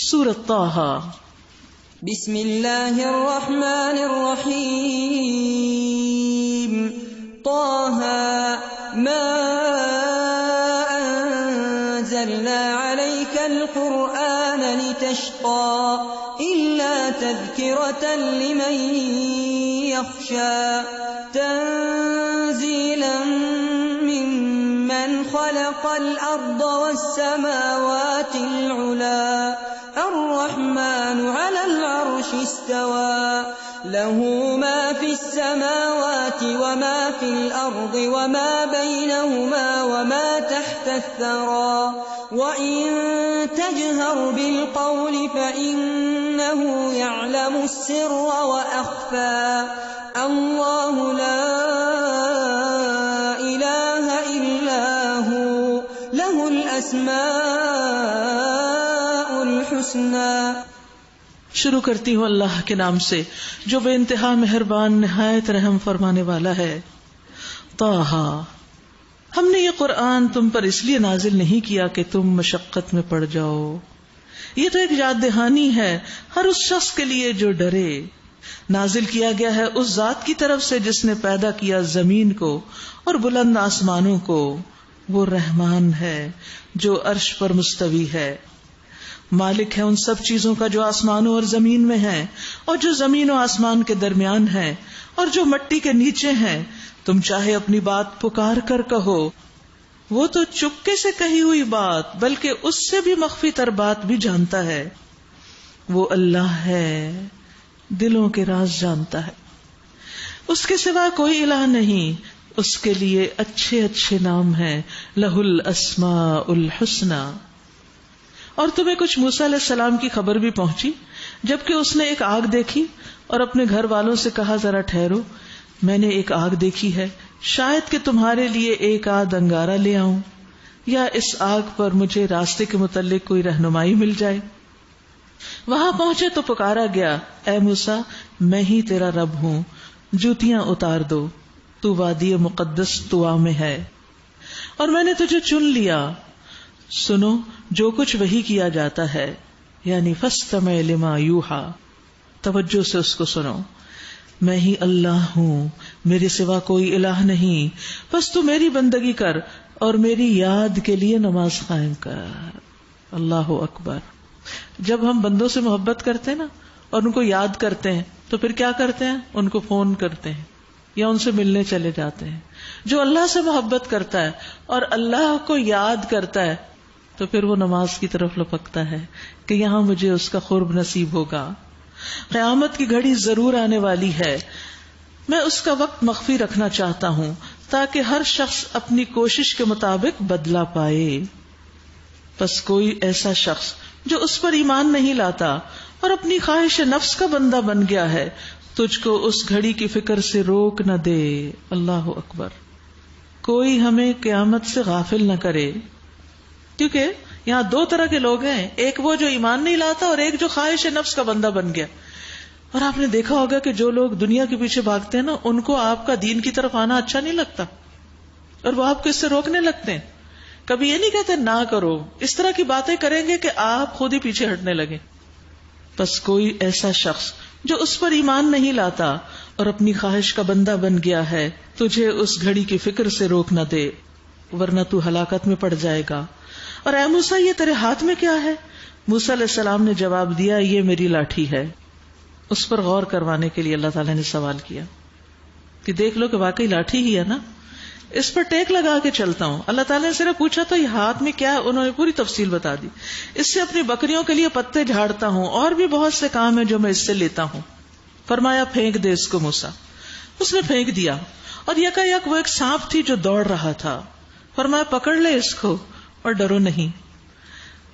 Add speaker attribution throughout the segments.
Speaker 1: سورۃ طٰہٰ۔
Speaker 2: بسم اللہ الرحمن الرحیم۔ طٰہٰ ما انزلنا علیک القرآن لتشقى الا تذکرة لمن یخشى تنزیلا ممن خلق الارض والسماوات العلی الرحمن على العرش استوى له ما في السماوات وما في الأرض وما بينهما وما تحت الثرى وإن تجهر بالقول فإنه يعلم السر وأخفى الله لا إله إلا هو له الأسماء الحسنى۔
Speaker 1: شروع کرتی ہوں اللہ کے نام سے جو بے انتہا مہربان نہایت رحم فرمانے والا ہے۔ طٰہٰ، ہم نے یہ قرآن تم پر اس لیے نازل نہیں کیا کہ تم مشقت میں پڑ جاؤ، یہ تو ایک یاد دہانی ہے ہر اس شخص کے لیے جو ڈرے۔ نازل کیا گیا ہے اس ذات کی طرف سے جس نے پیدا کیا زمین کو اور بلند آسمانوں کو، وہ رحمان ہے جو عرش پر مستوی ہے، مالک ہے ان سب چیزوں کا جو آسمانوں اور زمین میں ہیں اور جو زمین و آسمان کے درمیان ہیں اور جو مٹی کے نیچے ہیں۔ تم چاہے اپنی بات پکار کر کہو، وہ تو چپکے سے کہی ہوئی بات بلکہ اس سے بھی مخفی تر بات بھی جانتا ہے۔ وہ اللہ ہے، دلوں کے راز جانتا ہے، اس کے سوا کوئی الہ نہیں، اس کے لیے اچھے اچھے نام ہیں، لہ الاسماء الحسنی۔ اور تمہیں کچھ موسیٰ علیہ السلام کی خبر بھی پہنچی جبکہ اس نے ایک آگ دیکھی اور اپنے گھر والوں سے کہا ذرا ٹھہرو، میں نے ایک آگ دیکھی ہے، شاید کہ تمہارے لیے ایک آدھ انگارہ لے آؤں یا اس آگ پر مجھے راستے کے متعلق کوئی رہنمائی مل جائے۔ وہاں پہنچے تو پکارا گیا، اے موسیٰ میں ہی تیرا رب ہوں، جوتیاں اتار دو، تو وادی مقدس طویٰ میں ہے اور میں نے تجھے چن لیا۔ سنو جو کچھ وحی کیا جاتا ہے، یعنی فاستمع لما یوحیٰ، توجہ سے اس کو سنو۔ میں ہی اللہ ہوں، میرے سوا کوئی الہ نہیں، بس تو میری بندگی کر اور میری یاد کے لیے نماز قائم کر۔ اللہ اکبر۔ جب ہم بندوں سے محبت کرتے ہیں نا اور ان کو یاد کرتے ہیں تو پھر کیا کرتے ہیں؟ ان کو فون کرتے ہیں یا ان سے ملنے چلے جاتے ہیں۔ جو اللہ سے محبت کرتا ہے اور اللہ کو یاد کرتا ہے تو پھر وہ نماز کی طرف لپکتا ہے کہ یہاں مجھے اس کا قرب نصیب ہوگا۔ قیامت کی گھڑی ضرور آنے والی ہے، میں اس کا وقت مخفی رکھنا چاہتا ہوں تاکہ ہر شخص اپنی کوشش کے مطابق بدلہ پائے۔ بس کوئی ایسا شخص جو اس پر ایمان نہیں لاتا اور اپنی خواہش نفس کا بندہ بن گیا ہے، تجھ کو اس گھڑی کی فکر سے روک نہ دے۔ اللہ اکبر۔ کوئی ہمیں قیامت سے غافل نہ کرے، کیونکہ یہاں دو طرح کے لوگ ہیں، ایک وہ جو ایمان نہیں لاتا اور ایک جو خواہش نفس کا بندہ بن گیا۔ اور آپ نے دیکھا ہوگا کہ جو لوگ دنیا کے پیچھے بھاگتے ہیں نا، ان کو آپ کا دین کی طرف آنا اچھا نہیں لگتا اور وہ آپ کو اس سے روکنے لگتے ہیں۔ کبھی یہ نہیں کہتے نہ کرو، اس طرح کی باتیں کریں گے کہ آپ خود ہی پیچھے ہٹنے لگے۔ بس کوئی ایسا شخص جو اس پر ایمان نہیں لاتا اور اپنی خواہش کا بندہ بن گیا ہے، تجھے اس گھڑی کی فکر سے روک نہ دے ورنہ تو ہلاکت میں پڑ جائے گا۔ اور اے موسیٰ یہ تیرے ہاتھ میں کیا ہے؟ موسیٰ علیہ السلام نے جواب دیا، یہ میری لاٹھی ہے۔ اس پر غور کروانے کے لیے اللہ تعالیٰ نے سوال کیا کہ دیکھ لو کہ واقعی لاٹھی ہی ہے نا، اس پر ٹیک لگا کے چلتا ہوں۔ اللہ تعالیٰ نے صرف پوچھا تو یہ ہاتھ میں کیا ہے، انہوں نے پوری تفصیل بتا دی۔ اس سے اپنی بکریوں کے لیے پتے جھاڑتا ہوں اور بھی بہت سے کام ہیں جو میں اس سے لیتا ہوں۔ فرمایا پھینک دے اس کو موسیٰ۔ اس نے پھینک دیا اور یکا یک وہ ایک سانپ تھی جو دوڑ رہا تھا۔ فرمایا پکڑ لے اس کو اور ڈرو نہیں۔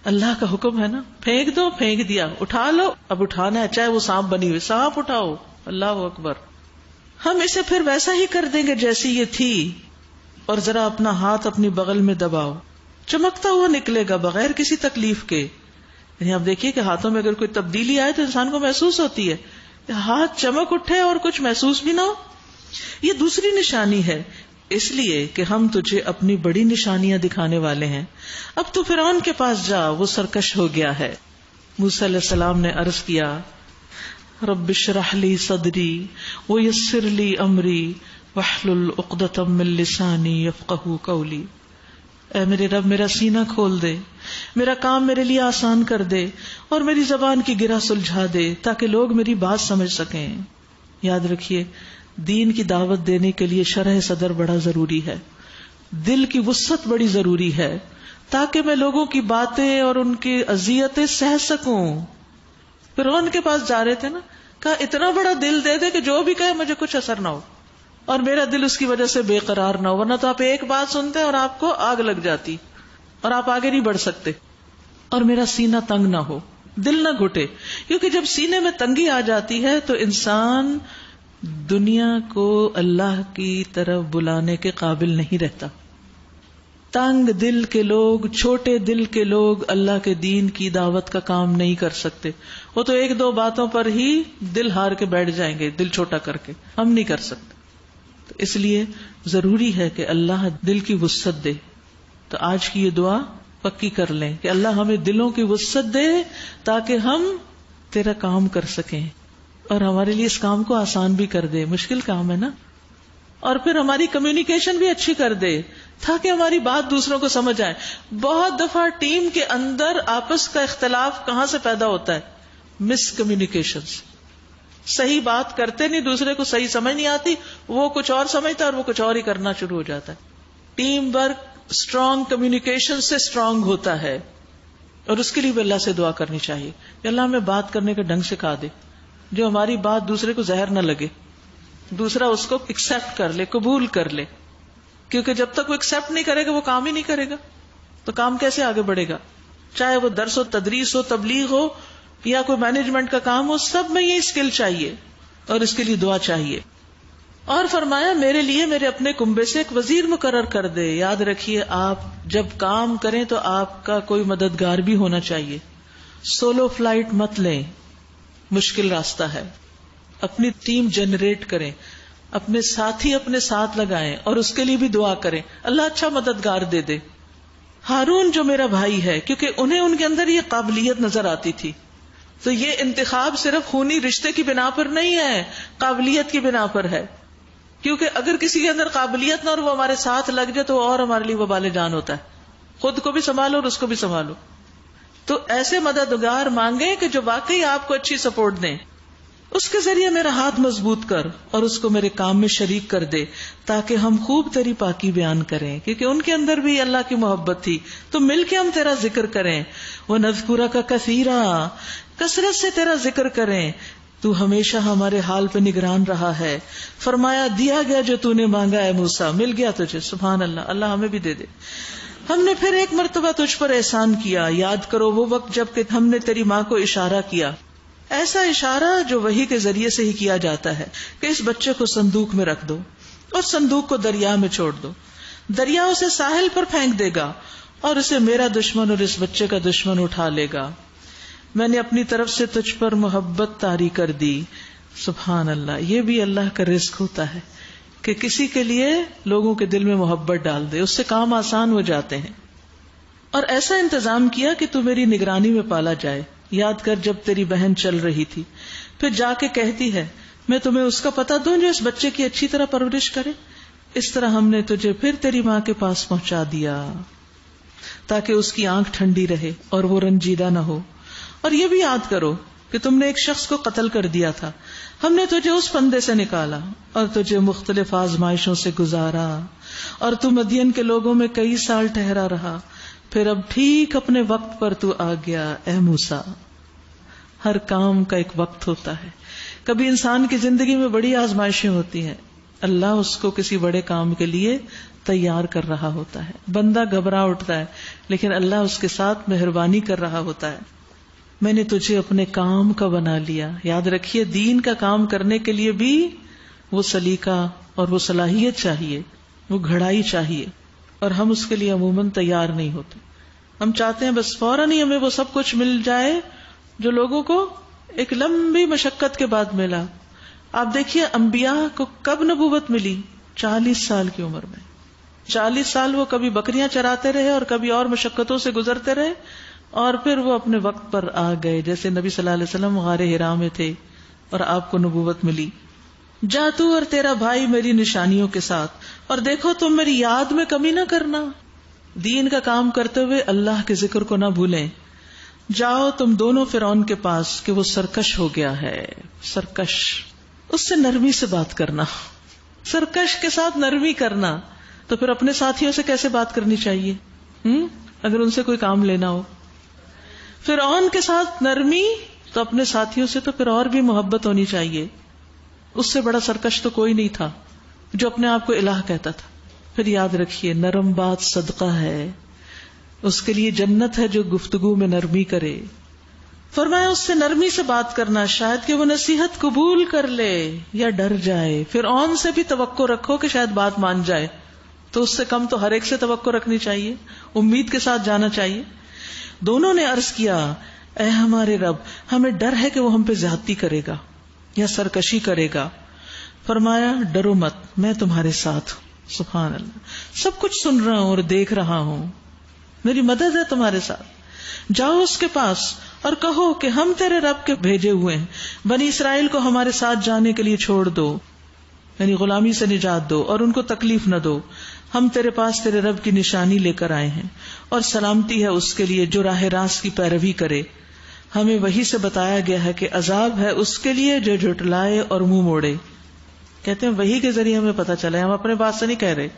Speaker 1: اللہ کا حکم ہے نا، پھینک دو، پھینک دیا، اٹھا لو، اب اٹھانا ہے، چاہے وہ سانپ بنی ہوئی سانپ اٹھاؤ۔ اللہ اکبر۔ ہم اسے پھر ویسا ہی کر دیں گے جیسی یہ تھی، اور ذرا اپنا ہاتھ اپنی بغل میں دباؤ، چمکتا ہوا نکلے گا بغیر کسی تکلیف کے۔ یعنی آپ دیکھیے کہ ہاتھوں میں اگر کوئی تبدیلی آئے تو انسان کو محسوس ہوتی ہے، ہاتھ چمک اٹھے اور کچھ محسوس بھی نہ ہو۔ یہ دوسری نشانی ہے، اس لیے کہ ہم تجھے اپنی بڑی نشانیاں دکھانے والے ہیں۔ اب تو فرعون کے پاس جا، وہ سرکش ہو گیا ہے۔ موسیٰ علیہ السلام نے عرض کیا رب اشرح لی صدری ویسر لی امری واحلل عقدۃ من لسانی یفقہوا قولی، اے میرے رب میرا سینہ کھول دے، میرا کام میرے لیے آسان کر دے اور میری زبان کی گرہ سلجھا دے تاکہ لوگ میری بات سمجھ سکیں۔ یاد رکھیے دین کی دعوت دینے کے لیے شرح صدر بڑا ضروری ہے، دل کی وسعت بڑی ضروری ہے، تاکہ میں لوگوں کی باتیں اور ان کی اذیتیں سہ سکوں۔ فرعون کے پاس جا رہے تھے نا، کہا اتنا بڑا دل دے دے کہ جو بھی کہے مجھے کچھ اثر نہ ہو اور میرا دل اس کی وجہ سے بے قرار نہ ہو، ورنہ تو آپ ایک بات سنتے اور آپ کو آگ لگ جاتی اور آپ آگے نہیں بڑھ سکتے۔ اور میرا سینہ تنگ نہ ہو، دل نہ گھٹے، کیونکہ جب سینے میں تنگی آ جاتی ہے تو انسان دنیا کو اللہ کی طرف بلانے کے قابل نہیں رہتا۔ تنگ دل کے لوگ، چھوٹے دل کے لوگ اللہ کے دین کی دعوت کا کام نہیں کر سکتے، وہ تو ایک دو باتوں پر ہی دل ہار کے بیٹھ جائیں گے، دل چھوٹا کر کے۔ ہم نہیں کر سکتے، تو اس لیے ضروری ہے کہ اللہ دل کی وسعت دے۔ تو آج کی یہ دعا پکی کر لیں کہ اللہ ہمیں دلوں کی وسعت دے تاکہ ہم تیرا کام کر سکیں اور ہمارے لیے اس کام کو آسان بھی کر دے، مشکل کام ہے نا، اور پھر ہماری کمیونیکیشن بھی اچھی کر دے تاکہ ہماری بات دوسروں کو سمجھ آئے۔ بہت دفعہ ٹیم کے اندر آپس کا اختلاف کہاں سے پیدا ہوتا ہے؟ مس کمیونیکیشن، صحیح بات کرتے نہیں، دوسرے کو صحیح سمجھ نہیں آتی، وہ کچھ اور سمجھتا ہے اور وہ کچھ اور ہی کرنا شروع ہو جاتا ہے۔ ٹیم ورک اسٹرانگ کمیونیکیشن سے اسٹرانگ ہوتا ہے، اور اس کے لیے بھی اللہ سے دعا کرنی چاہیے کہ اللہ ہمیں بات کرنے کا ڈھنگ سکھا دے، جو ہماری بات دوسرے کو زہر نہ لگے، دوسرا اس کو ایکسپٹ کر لے، قبول کر لے، کیونکہ جب تک وہ ایکسپٹ نہیں کرے گا وہ کام ہی نہیں کرے گا، تو کام کیسے آگے بڑھے گا؟ چاہے وہ درس و تدریس ہو، تبلیغ ہو یا کوئی مینجمنٹ کا کام ہو، سب میں یہ اسکل چاہیے اور اس کے لیے دعا چاہیے۔ اور فرمایا میرے لیے میرے اپنے کنبے سے ایک وزیر مقرر کر دے۔ یاد رکھیے آپ جب کام کریں تو آپ کا کوئی مددگار بھی ہونا چاہیے، سولو فلائٹ مت لیں، مشکل راستہ ہے، اپنی ٹیم جنریٹ کریں، اپنے ساتھی اپنے ساتھ لگائیں اور اس کے لیے بھی دعا کریں اللہ اچھا مددگار دے دے۔ ہارون جو میرا بھائی ہے، کیونکہ انہیں ان کے اندر یہ قابلیت نظر آتی تھی، تو یہ انتخاب صرف خونی رشتے کی بنا پر نہیں ہے، قابلیت کی بنا پر ہے، کیونکہ اگر کسی کے اندر قابلیت نہ اور وہ ہمارے ساتھ لگ جائے تو اور ہمارے لیے وبال جان ہوتا ہے، خود کو بھی سنبھالو اور اس کو بھی سنبھالو۔ تو ایسے مددگار مانگیں کہ جو واقعی آپ کو اچھی سپورٹ دیں، اس کے ذریعے میرا ہاتھ مضبوط کر اور اس کو میرے کام میں شریک کر دے تاکہ ہم خوب تیری پاکی بیان کریں، کیونکہ ان کے اندر بھی اللہ کی محبت تھی، تو مل کے ہم تیرا ذکر کریں، وَنَذْكُرَكَ كَثِيرًا، کثرت سے تیرا ذکر کریں، تو ہمیشہ ہمارے حال پہ نگران رہا ہے۔ فرمایا دیا گیا جو تو نے مانگا ہے موسیٰ، مل گیا تجھے، سبحان اللہ، اللہ ہمیں بھی دے دے۔ ہم نے پھر ایک مرتبہ تجھ پر احسان کیا، یاد کرو وہ وقت جب کہ ہم نے تیری ماں کو اشارہ کیا، ایسا اشارہ جو وحی کے ذریعے سے ہی کیا جاتا ہے کہ اس بچے کو صندوق میں رکھ دو اور صندوق کو دریا میں چھوڑ دو، دریا اسے ساحل پر پھینک دے گا اور اسے میرا دشمن اور اس بچے کا دشمن اٹھا لے گا۔ میں نے اپنی طرف سے تجھ پر محبت طاری کر دی۔ سبحان اللہ، یہ بھی اللہ کا رزق ہوتا ہے کہ کسی کے لیے لوگوں کے دل میں محبت ڈال دے، اس سے کام آسان ہو جاتے ہیں۔ اور ایسا انتظام کیا کہ تو میری نگرانی میں پالا جائے۔ یاد کر جب تیری بہن چل رہی تھی، پھر جا کے کہتی ہے میں تمہیں اس کا پتہ دوں جو اس بچے کی اچھی طرح پرورش کرے، اس طرح ہم نے تجھے پھر تیری ماں کے پاس پہنچا دیا تاکہ اس کی آنکھ ٹھنڈی رہے اور وہ رنجیدہ نہ ہو۔ اور یہ بھی یاد کرو کہ تم نے ایک شخص کو قتل کر دیا تھا، ہم نے تجھے اس پھندے سے نکالا اور تجھے مختلف آزمائشوں سے گزارا، اور تو مدین کے لوگوں میں کئی سال ٹھہرا رہا، پھر اب ٹھیک اپنے وقت پر تو آ گیا اے موسیٰ۔ ہر کام کا ایک وقت ہوتا ہے، کبھی انسان کی زندگی میں بڑی آزمائشیں ہوتی ہیں، اللہ اس کو کسی بڑے کام کے لیے تیار کر رہا ہوتا ہے، بندہ گھبرا اٹھتا ہے لیکن اللہ اس کے ساتھ مہربانی کر رہا ہوتا ہے۔ میں نے تجھے اپنے کام کا بنا لیا۔ یاد رکھیے دین کا کام کرنے کے لیے بھی وہ سلیقہ اور وہ صلاحیت چاہیے، وہ گھڑائی چاہیے، اور ہم اس کے لیے عموماً تیار نہیں ہوتے۔ ہم چاہتے ہیں بس فوراً ہی ہمیں وہ سب کچھ مل جائے جو لوگوں کو ایک لمبی مشقت کے بعد ملا۔ آپ دیکھیے انبیاء کو کب نبوت ملی؟ 40 سال کی عمر میں۔ 40 سال وہ کبھی بکریاں چراتے رہے اور کبھی اور مشقتوں سے گزرتے رہے، اور پھر وہ اپنے وقت پر آ گئے، جیسے نبی صلی اللہ علیہ وسلم غار حرا میں تھے اور آپ کو نبوت ملی. جا تو اور تیرا بھائی میری نشانیوں کے ساتھ، اور دیکھو تم میری یاد میں کمی نہ کرنا. دین کا کام کرتے ہوئے اللہ کے ذکر کو نہ بھولیں. جاؤ تم دونوں فرعون کے پاس کہ وہ سرکش ہو گیا ہے. سرکش، اس سے نرمی سے بات کرنا، سرکش کے ساتھ نرمی کرنا. تو پھر اپنے ساتھیوں سے کیسے بات کرنی چاہیے اگر ان سے کوئی کام لینا ہو؟ فرعون کے ساتھ نرمی تو اپنے ساتھیوں سے تو پھر اور بھی محبت ہونی چاہیے. اس سے بڑا سرکش تو کوئی نہیں تھا جو اپنے آپ کو الہ کہتا تھا. پھر یاد رکھیے نرم بات صدقہ ہے، اس کے لیے جنت ہے جو گفتگو میں نرمی کرے. فرمایا اس سے نرمی سے بات کرنا، شاید کہ وہ نصیحت قبول کر لے یا ڈر جائے. فرعون سے بھی توقع رکھو کہ شاید بات مان جائے، تو اس سے کم تو ہر ایک سے توقع رکھنی چاہیے، امید کے ساتھ جانا چاہیے. دونوں نے عرض کیا اے ہمارے رب، ہمیں ڈر ہے کہ وہ ہم پہ زیادتی کرے گا یا سرکشی کرے گا. فرمایا ڈرو مت، میں تمہارے ساتھ ہوں. سبحان اللہ، سب کچھ سن رہا ہوں اور دیکھ رہا ہوں، میری مدد ہے تمہارے ساتھ. جاؤ اس کے پاس اور کہو کہ ہم تیرے رب کے بھیجے ہوئے ہیں، بنی اسرائیل کو ہمارے ساتھ جانے کے لیے چھوڑ دو، یعنی غلامی سے نجات دو اور ان کو تکلیف نہ دو. ہم تیرے پاس تیرے رب کی نشانی لے کر آئے ہیں، اور سلامتی ہے اس کے لیے جو راہ راست کی پیروی کرے. ہمیں وحی سے بتایا گیا ہے کہ عذاب ہے اس کے لیے جو جھٹلائے اور منہ موڑے. کہتے ہیں وحی کے ذریعے ہمیں پتا چلا ہے، ہم اپنے بات سے نہیں کہہ رہے.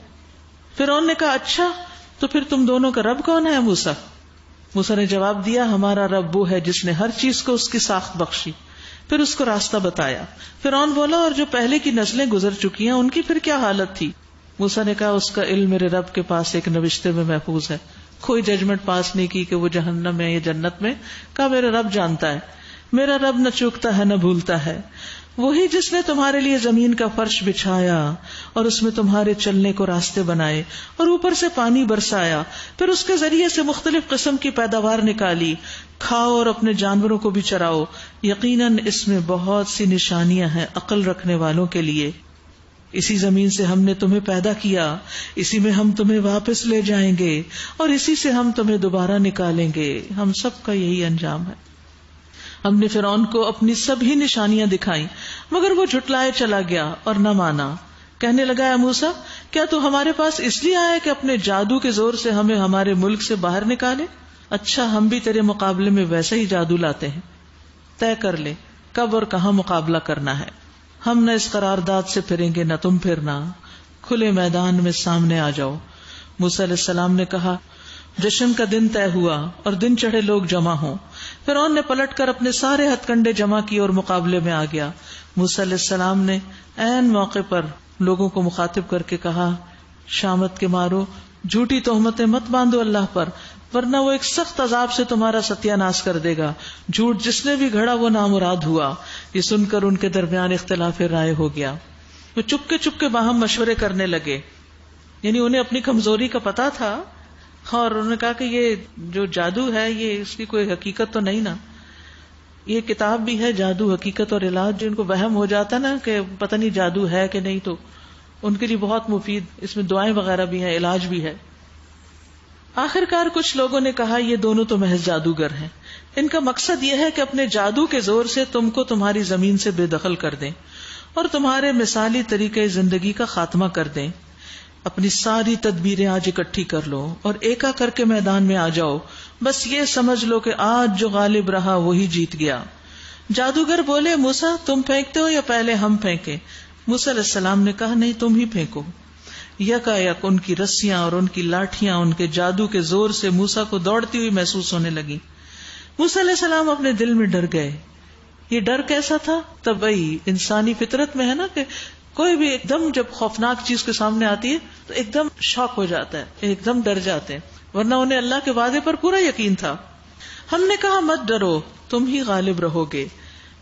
Speaker 1: فرعون نے کہا اچھا تو پھر تم دونوں کا رب کون ہے موسیٰ؟ موسیٰ نے جواب دیا ہمارا رب وہ ہے جس نے ہر چیز کو اس کی ساخت بخشی، پھر اس کو راستہ بتایا. فرعون بولا اور جو پہلے کی نسلیں گزر چکی ہیں ان کی پھر کیا حالت تھی؟ موسیٰ نے کہا اس کا علم میرے رب کے پاس ایک نوشتے میں محفوظ ہے. کوئی ججمنٹ پاس نہیں کی کہ وہ جہنم میں یا جنت میں. کہا میرا رب جانتا ہے، میرا رب نہ چوکتا ہے نہ بھولتا ہے. وہی جس نے تمہارے لیے زمین کا فرش بچھایا اور اس میں تمہارے چلنے کو راستے بنائے اور اوپر سے پانی برسایا، پھر اس کے ذریعے سے مختلف قسم کی پیداوار نکالی. کھاؤ اور اپنے جانوروں کو بھی چراؤ، یقیناً اس میں بہت سی نشانیاں ہیں عقل رکھنے والوں کے لیے. اسی زمین سے ہم نے تمہیں پیدا کیا، اسی میں ہم تمہیں واپس لے جائیں گے اور اسی سے ہم تمہیں دوبارہ نکالیں گے. ہم سب کا یہی انجام ہے. ہم نے فرعون کو اپنی سبھی نشانیاں دکھائیں مگر وہ جھٹلائے چلا گیا اور نہ مانا. کہنے لگا اے موسیٰ، کیا تو ہمارے پاس اس لیے آیا کہ اپنے جادو کے زور سے ہمیں ہمارے ملک سے باہر نکالے؟ اچھا ہم بھی تیرے مقابلے میں ویسا ہی جادو لاتے ہیں، طے کر لے کب اور کہاں مقابلہ کرنا ہے. ہم نہ اس قرارداد سے پھریں گے نہ تم پھرنا، کھلے میدان میں سامنے آ جاؤ. موسیٰ علیہ السلام نے کہا جشن کا دن طے ہوا اور دن چڑھے لوگ جمع ہوں. فرعون نے پلٹ کر اپنے سارے ہتھ کنڈے جمع کیے اور مقابلے میں آ گیا. موسیٰ علیہ السلام نے عین موقع پر لوگوں کو مخاطب کر کے کہا شامت کے مارو، جھوٹی تہمتیں مت باندھو اللہ پر، ورنہ وہ ایک سخت عذاب سے تمہارا ستیہ ناش کر دے گا. جھوٹ جس نے بھی گھڑا وہ نامراد ہوا. یہ سن کر ان کے درمیان اختلاف رائے ہو گیا. وہ چپ کے باہم مشورے کرنے لگے، یعنی انہیں اپنی کمزوری کا پتا تھا اور انہوں نے کہا کہ یہ جو جادو ہے یہ اس کی کوئی حقیقت تو نہیں نا. یہ کتاب بھی ہے جادو حقیقت اور علاج، جن کو وہم ہو جاتا ہے نا کہ پتہ نہیں جادو ہے کہ نہیں، تو ان کے لیے بہت مفید، اس میں دعائیں وغیرہ بھی ہیں، علاج بھی ہے. آخر کار کچھ لوگوں نے کہا یہ دونوں تو محض جادوگر ہیں، ان کا مقصد یہ ہے کہ اپنے جادو کے زور سے تم کو تمہاری زمین سے بے دخل کر دیں اور تمہارے مثالی طریقے زندگی کا خاتمہ کر دیں. اپنی ساری تدبیریں آج اکٹھی کر لو اور ایکا کر کے میدان میں آ جاؤ. بس یہ سمجھ لو کہ آج جو غالب رہا وہی جیت گیا. جادوگر بولے موسیٰ تم پھینکتے ہو یا پہلے ہم پھینکیں؟ موسیٰ علیہ السلام نے کہا نہیں تم ہی پھینکو. یکا یک ان کی رسیاں اور ان کی لاٹھیاں ان کے جادو کے زور سے موسیٰ کو دوڑتی ہوئی محسوس ہونے لگی. موسیٰ علیہ السلام اپنے دل میں ڈر گئے. یہ ڈر کیسا تھا؟ طبعی انسانی فطرت میں ہے نا کہ کوئی بھی ایک دم جب خوفناک چیز کے سامنے آتی ہے تو ایک دم شاک ہو جاتا ہے، ایک دم ڈر جاتے ہیں، ورنہ انہیں اللہ کے وعدے پر پورا یقین تھا. ہم نے کہا مت ڈرو، تم ہی غالب رہو گے.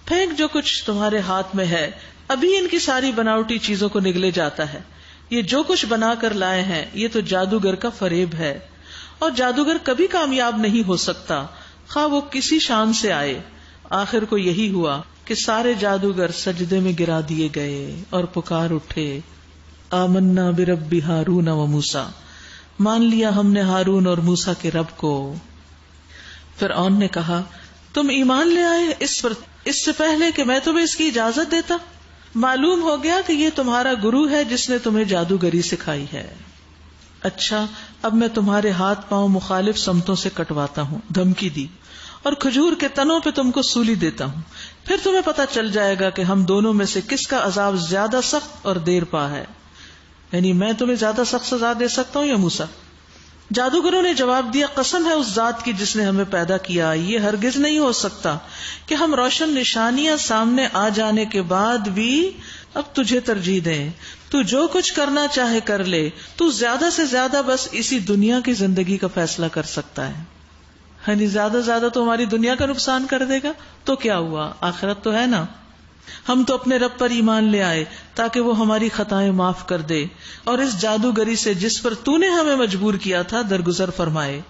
Speaker 1: پھینک جو کچھ تمہارے ہاتھ میں ہے. ابھی ان کی ساری بناوٹی چیزوں کو نگلے جاتا ہے. یہ جو کچھ بنا کر لائے ہیں یہ تو جادوگر کا فریب ہے، اور جادوگر کبھی کامیاب نہیں ہو سکتا خواہ وہ کسی شان سے آئے. آخر کو یہی ہوا کہ سارے جادوگر سجدے میں گرا دیے گئے اور پکار اٹھے آمنا برب ہارون و موسیٰ، مان لیا ہم نے ہارون اور موسیٰ کے رب کو. فرعون نے کہا تم ایمان لے آئے اس سے پہلے کہ میں تمہیں اس کی اجازت دیتا؟ معلوم ہو گیا کہ یہ تمہارا گرو ہے جس نے تمہیں جادوگری سکھائی ہے. اچھا اب میں تمہارے ہاتھ پاؤں مخالف سمتوں سے کٹواتا ہوں. دھمکی دی. اور کھجور کے تنوں پہ تم کو سولی دیتا ہوں، پھر تمہیں پتا چل جائے گا کہ ہم دونوں میں سے کس کا عذاب زیادہ سخت اور دیر پا ہے. یعنی میں تمہیں زیادہ سخت سزا دے سکتا ہوں یا موسیٰ؟ جادوگروں نے جواب دیا قسم ہے اس ذات کی جس نے ہمیں پیدا کیا، یہ ہرگز نہیں ہو سکتا کہ ہم روشن نشانیاں سامنے آ جانے کے بعد بھی اب تجھے ترجیح دیں. تو جو کچھ کرنا چاہے کر لے، تو زیادہ سے زیادہ بس اسی دنیا کی زندگی کا فیصلہ کر سکتا ہے. یعنی زیادہ زیادہ تو ہماری دنیا کا نقصان کر دے گا، تو کیا ہوا، آخرت تو ہے نا. ہم تو اپنے رب پر ایمان لے آئے تاکہ وہ ہماری خطائیں معاف کر دے اور اس جادوگری سے جس پر تو نے ہمیں مجبور کیا تھا درگزر فرمائے.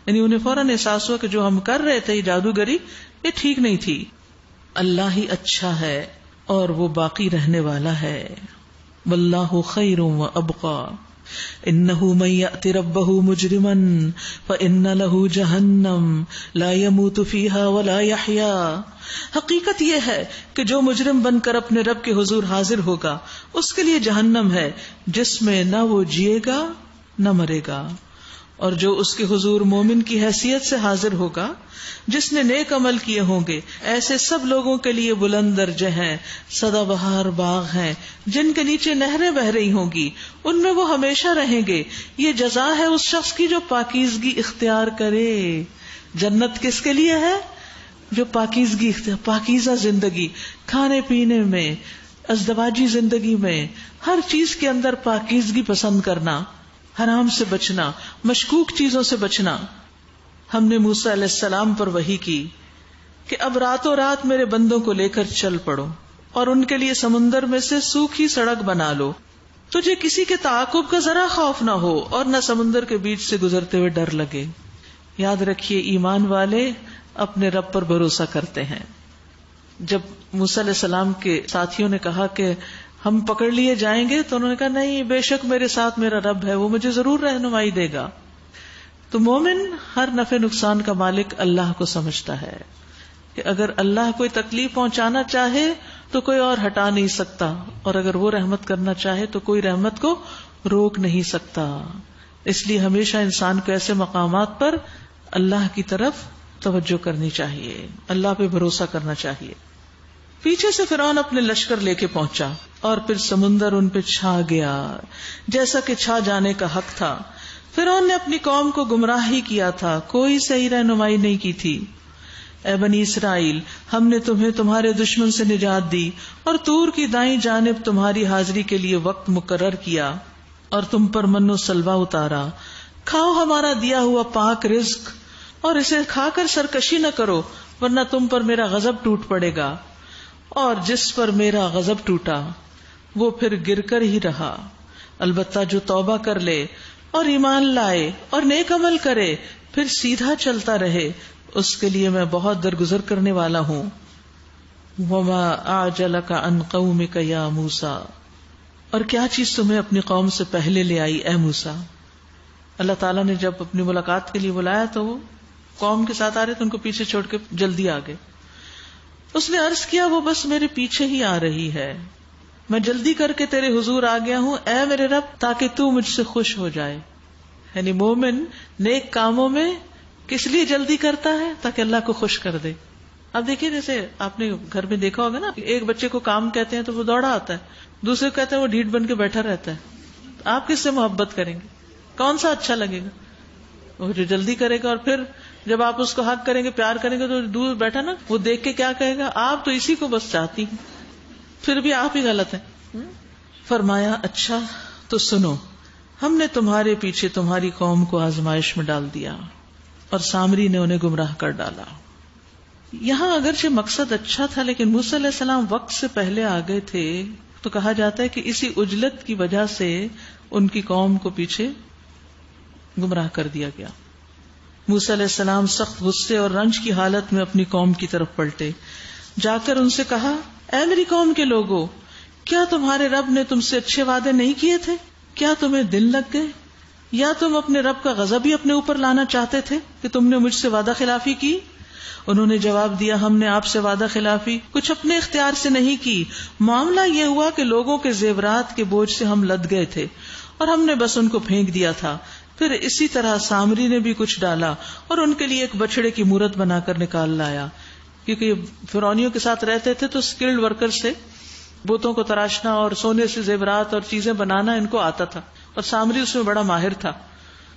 Speaker 1: یعنی انہیں فوراً احساس ہوا کہ جو ہم کر رہے تھے یہ جادوگری یہ ٹھیک نہیں تھی. اللہ ہی اچھا ہے اور وہ باقی رہنے والا ہے. واللہ خیر و ابقا انہ من یأت ربہ مجرما فإن لہ جہنم لا یموت فیہا ولا یحیا. حقیقت یہ ہے کہ جو مجرم بن کر اپنے رب کے حضور حاضر ہوگا اس کے لیے جہنم ہے جس میں نہ وہ جیے گا نہ مرے گا. اور جو اس کے حضور مومن کی حیثیت سے حاضر ہوگا جس نے نیک عمل کیے ہوں گے، ایسے سب لوگوں کے لیے بلند درجے ہیں، سدا بہار باغ ہیں جن کے نیچے نہریں بہ رہی ہوں گی، ان میں وہ ہمیشہ رہیں گے. یہ جزا ہے اس شخص کی جو پاکیزگی اختیار کرے. جنت کس کے لیے ہے؟ جو پاکیزگی اختیار، پاکیزہ زندگی، کھانے پینے میں، ازدواجی زندگی میں، ہر چیز کے اندر پاکیزگی پسند کرنا، حرام سے بچنا، مشکوک چیزوں سے بچنا. ہم نے موسیٰ علیہ السلام پر وحی کی کہ اب راتوں رات میرے بندوں کو لے کر چل پڑو اور ان کے لیے سمندر میں سے سوکھی سڑک بنا لو. تجھے کسی کے تعاقب کا ذرا خوف نہ ہو اور نہ سمندر کے بیچ سے گزرتے ہوئے ڈر لگے. یاد رکھیے ایمان والے اپنے رب پر بھروسہ کرتے ہیں. جب موسیٰ علیہ السلام کے ساتھیوں نے کہا کہ ہم پکڑ لیے جائیں گے تو انہوں نے کہا نہیں، بے شک میرے ساتھ میرا رب ہے، وہ مجھے ضرور رہنمائی دے گا. تو مومن ہر نفع نقصان کا مالک اللہ کو سمجھتا ہے کہ اگر اللہ کوئی تکلیف پہنچانا چاہے تو کوئی اور ہٹا نہیں سکتا، اور اگر وہ رحمت کرنا چاہے تو کوئی رحمت کو روک نہیں سکتا. اس لیے ہمیشہ انسان کو ایسے مقامات پر اللہ کی طرف توجہ کرنی چاہیے، اللہ پہ بھروسہ کرنا چاہیے. پیچھے سے فرعون اپنے لشکر لے کے پہنچا اور پھر سمندر ان پہ چھا گیا جیسا کہ چھا جانے کا حق تھا. فرعون نے اپنی قوم کو گمراہ ہی کیا تھا، کوئی صحیح رہنمائی نہیں کی تھی. اے بنی اسرائیل، ہم نے تمہیں تمہارے دشمن سے نجات دی اور طور کی دائیں جانب تمہاری حاضری کے لیے وقت مقرر کیا اور تم پر من و سلوہ اتارا. کھاؤ ہمارا دیا ہوا پاک رزق اور اسے کھا کر سرکشی نہ کرو ورنہ تم پر میرا غضب ٹوٹ پڑے گا. اور جس پر میرا غضب ٹوٹا وہ پھر گر کر ہی رہا. البتہ جو توبہ کر لے اور ایمان لائے اور نیک عمل کرے پھر سیدھا چلتا رہے اس کے لیے میں بہت درگزر کرنے والا ہوں. وما اعجلک عن قومک یا موسیٰ، اور کیا چیز تمہیں اپنی قوم سے پہلے لے آئی اے موسیٰ. اللہ تعالیٰ نے جب اپنی ملاقات کے لیے بلایا تو وہ قوم کے ساتھ آ رہے تھے، ان کو پیچھے چھوڑ کے جلدی آ گئے. اس نے عرض کیا وہ بس میرے پیچھے ہی آ رہی ہے، میں جلدی کر کے تیرے حضور آ گیا ہوں اے میرے رب تاکہ تو مجھ سے خوش ہو جائے. یعنی مومن نیک کاموں میں کس لیے جلدی کرتا ہے؟ تاکہ اللہ کو خوش کر دے. اب دیکھیے جیسے آپ نے گھر میں دیکھا ہوگا نا، ایک بچے کو کام کہتے ہیں تو وہ دوڑا آتا ہے، دوسرے کو کہتے ہیں وہ ڈھیٹ بن کے بیٹھا رہتا ہے. آپ کس سے محبت کریں گے؟ کون سا اچھا لگے گا؟ وہ جو جلدی کرے گا. اور پھر جب آپ اس کو حق کریں گے، پیار کریں گے تو دور بیٹھا نا، وہ دیکھ کے کیا کہے گا؟ آپ تو اسی کو بس چاہتی ہیں، پھر بھی آپ ہی غلط ہیں. فرمایا اچھا تو سنو، ہم نے تمہارے پیچھے تمہاری قوم کو آزمائش میں ڈال دیا اور سامری نے انہیں گمراہ کر ڈالا. یہاں اگرچہ مقصد اچھا تھا لیکن موسیٰ علیہ السلام وقت سے پہلے آ گئے تھے تو کہا جاتا ہے کہ اسی عجلت کی وجہ سے ان کی قوم کو پیچھے گمراہ کر دیا گیا. موسیٰ علیہ السلام سخت غصے اور رنج کی حالت میں اپنی قوم کی طرف پلٹے، جا کر ان سے کہا اے میری قوم کے لوگوں، کیا تمہارے رب نے تم سے اچھے وعدے نہیں کیے تھے؟ کیا تمہیں دن لگ گئے؟ یا تم اپنے رب کا غضب ہی اپنے اوپر لانا چاہتے تھے کہ تم نے مجھ سے وعدہ خلافی کی؟ انہوں نے جواب دیا ہم نے آپ سے وعدہ خلافی کچھ اپنے اختیار سے نہیں کی، معاملہ یہ ہوا کہ لوگوں کے زیورات کے بوجھ سے ہم لد گئے تھے اور ہم نے بس ان کو پھینک دیا تھا. پھر اسی طرح سامری نے بھی کچھ ڈالا اور ان کے لیے ایک بچڑے کی مورت بنا کر نکال لایا، کیونکہ یہ فرعونیوں کے ساتھ رہتے تھے تو سکلڈ ورکر سے بتوں کو تراشنا اور سونے سے زیورات اور چیزیں بنانا ان کو آتا تھا، اور سامری اس میں بڑا ماہر تھا.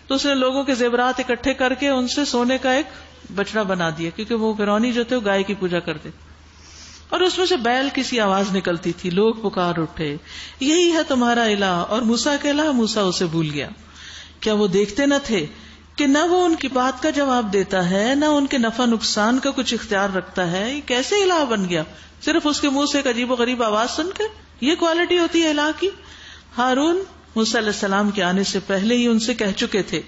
Speaker 1: تو اس نے لوگوں کے زیورات اکٹھے کر کے ان سے سونے کا ایک بچڑا بنا دیا، کیونکہ وہ فرعونی جو تھے وہ گائے کی پوجا کرتے، اور اس میں سے بیل کی سی آواز نکلتی تھی. لوگ پکار اٹھے یہی ہے تمہارا الہ، اور موسیٰ کے الہ. موسیٰ اسے بھول گیا. کیا وہ دیکھتے نہ تھے کہ نہ وہ ان کی بات کا جواب دیتا ہے نہ ان کے نفع نقصان کا کچھ اختیار رکھتا ہے؟ یہ کیسے الہ بن گیا صرف اس کے منہ سے ایک عجیب و غریب آواز سن کر؟ یہ کوالٹی ہوتی ہے الہ کی. ہارون موسیٰ علیہ السلام کے آنے سے پہلے ہی ان سے کہہ چکے تھے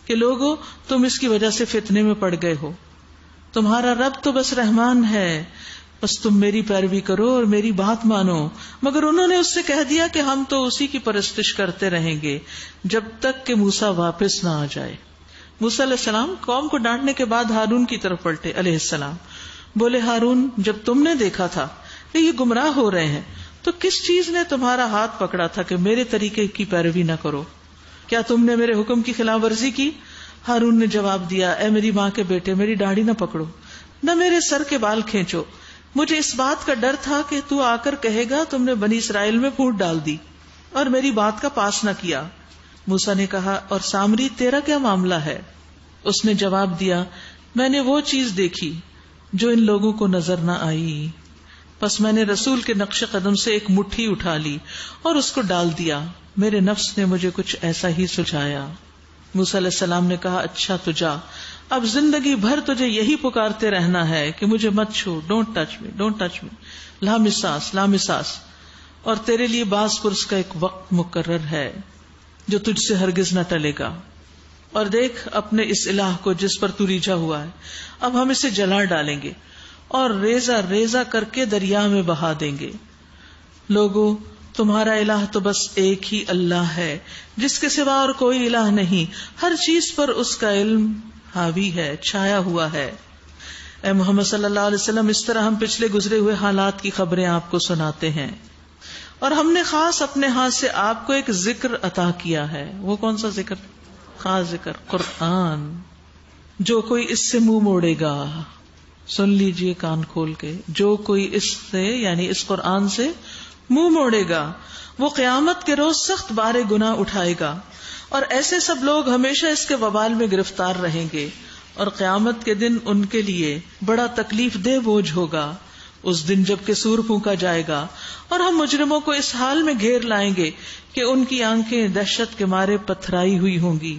Speaker 1: کہ لوگو تم اس کی وجہ سے فتنے میں پڑ گئے ہو، تمہارا رب تو بس رحمان ہے، بس تم میری پیروی کرو اور میری بات مانو. مگر انہوں نے اس سے کہہ دیا کہ ہم تو اسی کی پرستش کرتے رہیں گے جب تک کہ موسیٰ واپس نہ آ جائے. موسیٰ علیہ السلام قوم کو ڈانٹنے کے بعد ہارون کی طرف پلٹے علیہ السلام. بولے ہارون جب تم نے دیکھا تھا کہ یہ گمراہ ہو رہے ہیں تو کس چیز نے تمہارا ہاتھ پکڑا تھا کہ میرے طریقے کی پیروی نہ کرو؟ کیا تم نے میرے حکم کی خلاف ورزی کی؟ ہارون نے جواب دیا اے میری ماں کے بیٹے، میری داڑھی نہ پکڑو، نہ میرے سر کے بال کھینچو. مجھے اس بات کا ڈر تھا کہ تو آ کر کہے گا تم نے بنی اسرائیل میں پھوٹ ڈال دی اور میری بات کا پاس نہ کیا. موسیٰ نے کہا اور سامری تیرا کیا معاملہ ہے؟ اس نے جواب دیا میں نے وہ چیز دیکھی جو ان لوگوں کو نظر نہ آئی، پس میں نے رسول کے نقش قدم سے ایک مٹھی اٹھا لی اور اس کو ڈال دیا. میرے نفس نے مجھے کچھ ایسا ہی سجھایا. موسیٰ علیہ السلام نے کہا اچھا تو جا، اب زندگی بھر تجھے یہی پکارتے رہنا ہے کہ مجھے مت چھو، don't touch me, don't touch me, لا مساس، لا مساس. اور تیرے لیے باز پرس کا ایک وقت مقرر ہے جو تجھ سے ہرگز نہ ٹلے گا. اور دیکھ اپنے اس الہ کو جس پر تو ریجھا ہوا ہے، اب ہم اسے جلا ڈالیں گے اور ریزہ ریزہ کر کے دریا میں بہا دیں گے. لوگو تمہارا الہ تو بس ایک ہی اللہ ہے جس کے سوا اور کوئی الہ نہیں، ہر چیز پر اس کا علم حاوی ہے، چھایا ہوا ہے. اے محمد صلی اللہ علیہ وسلم اس طرح ہم پچھلے گزرے ہوئے حالات کی خبریں آپ کو سناتے ہیں، اور ہم نے خاص اپنے ہاتھ سے آپ کو ایک ذکر عطا کیا ہے. وہ کون سا ذکر؟ خاص ذکر قرآن. جو کوئی اس سے منہ موڑے گا، سن لیجئے کان کھول کے، جو کوئی اس سے یعنی اس قرآن سے منہ موڑے گا وہ قیامت کے روز سخت بارے گناہ اٹھائے گا، اور ایسے سب لوگ ہمیشہ اس کے وبال میں گرفتار رہیں گے، اور قیامت کے دن ان کے لیے بڑا تکلیف دہ بوجھ ہوگا. اس دن جب کہ سور پھونکا جائے گا اور ہم مجرموں کو اس حال میں گھیر لائیں گے کہ ان کی آنکھیں دہشت کے مارے پتھرائی ہوئی ہوں گی.